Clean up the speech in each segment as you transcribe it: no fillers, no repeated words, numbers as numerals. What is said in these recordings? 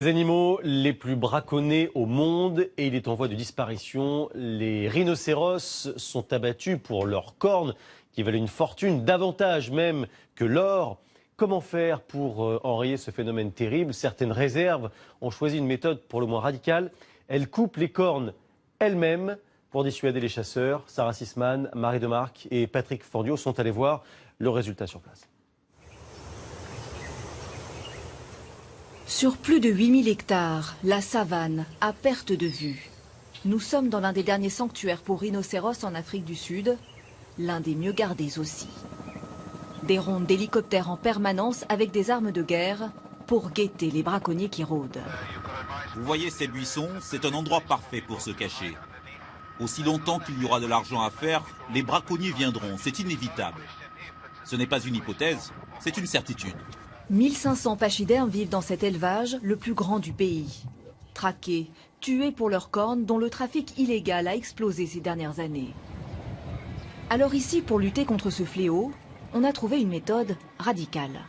Les animaux les plus braconnés au monde et il est en voie de disparition. Les rhinocéros sont abattus pour leurs cornes qui valent une fortune, davantage même que l'or. Comment faire pour enrayer ce phénomène terrible? Certaines réserves ont choisi une méthode pour le moins radicale. Elles coupent les cornes elles-mêmes pour dissuader les chasseurs. Sarah Sisman, Marie Demarque et Patrick Fordio sont allés voir le résultat sur place. Sur plus de 8000 hectares, la savane à perte de vue. Nous sommes dans l'un des derniers sanctuaires pour rhinocéros en Afrique du Sud, l'un des mieux gardés aussi. Des rondes d'hélicoptères en permanence avec des armes de guerre pour guetter les braconniers qui rôdent. Vous voyez ces buissons, c'est un endroit parfait pour se cacher. Aussi longtemps qu'il y aura de l'argent à faire, les braconniers viendront, c'est inévitable. Ce n'est pas une hypothèse, c'est une certitude. 1500 pachydermes vivent dans cet élevage, le plus grand du pays. Traqués, tués pour leurs cornes, dont le trafic illégal a explosé ces dernières années. Alors ici, pour lutter contre ce fléau, on a trouvé une méthode radicale.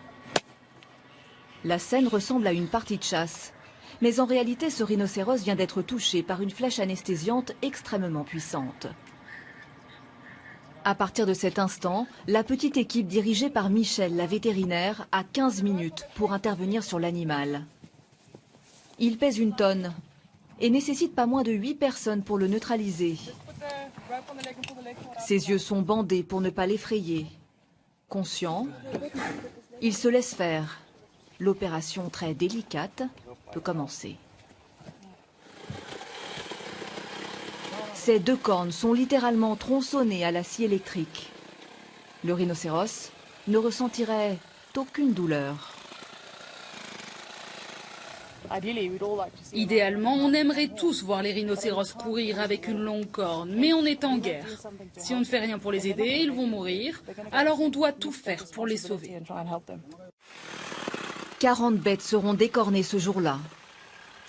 La scène ressemble à une partie de chasse. Mais en réalité, ce rhinocéros vient d'être touché par une flèche anesthésiante extrêmement puissante. À partir de cet instant, la petite équipe dirigée par Michel, la vétérinaire, a 15 minutes pour intervenir sur l'animal. Il pèse 1 tonne et nécessite pas moins de 8 personnes pour le neutraliser. Ses yeux sont bandés pour ne pas l'effrayer. Conscient, il se laisse faire. L'opération très délicate peut commencer. Ces 2 cornes sont littéralement tronçonnées à la scie électrique. Le rhinocéros ne ressentirait aucune douleur. Idéalement, on aimerait tous voir les rhinocéros courir avec une longue corne, mais on est en guerre. Si on ne fait rien pour les aider, ils vont mourir, alors on doit tout faire pour les sauver. 40 bêtes seront décornées ce jour-là.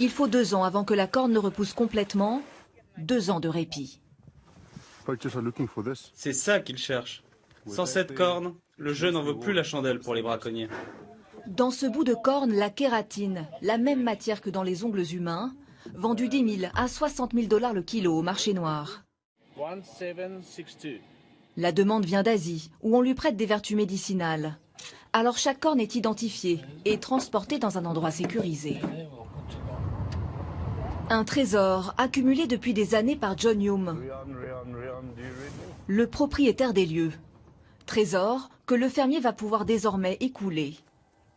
Il faut 2 ans avant que la corne ne repousse complètement. 2 ans de répit. C'est ça qu'ils cherchent. Sans cette corne, le jeu n'en vaut plus la chandelle pour les braconniers. Dans ce bout de corne, la kératine, la même matière que dans les ongles humains, vendue 10 000 à 60 000 $ le kilo au marché noir. La demande vient d'Asie, où on lui prête des vertus médicinales. Alors chaque corne est identifiée et transportée dans un endroit sécurisé. Un trésor accumulé depuis des années par John Hume, le propriétaire des lieux. Trésor que le fermier va pouvoir désormais écouler.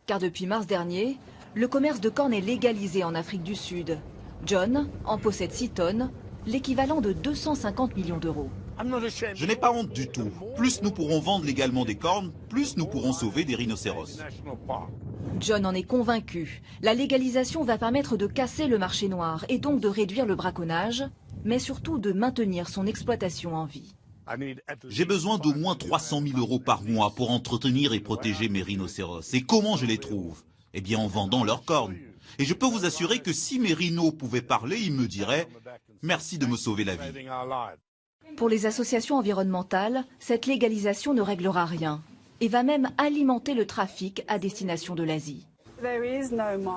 Car depuis mars dernier, le commerce de cornes est légalisé en Afrique du Sud. John en possède 6 tonnes, l'équivalent de 250 millions d'euros. Je n'ai pas honte du tout. Plus nous pourrons vendre légalement des cornes, plus nous pourrons sauver des rhinocéros. John en est convaincu. La légalisation va permettre de casser le marché noir et donc de réduire le braconnage, mais surtout de maintenir son exploitation en vie. J'ai besoin d'au moins 300 000 € par mois pour entretenir et protéger mes rhinocéros. Et comment je les trouve? Eh bien en vendant leurs cornes. Et je peux vous assurer que si mes rhinos pouvaient parler, ils me diraient « Merci de me sauver la vie ». Pour les associations environnementales, cette légalisation ne réglera rien et va même alimenter le trafic à destination de l'Asie.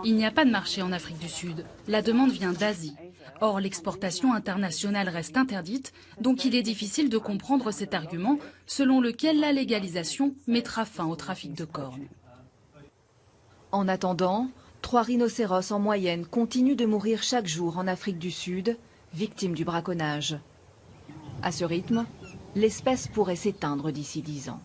Il n'y a pas de marché en Afrique du Sud. La demande vient d'Asie. Or, l'exportation internationale reste interdite, donc il est difficile de comprendre cet argument selon lequel la légalisation mettra fin au trafic de cornes. En attendant, 3 rhinocéros en moyenne continuent de mourir chaque jour en Afrique du Sud, victimes du braconnage. À ce rythme, l'espèce pourrait s'éteindre d'ici 10 ans.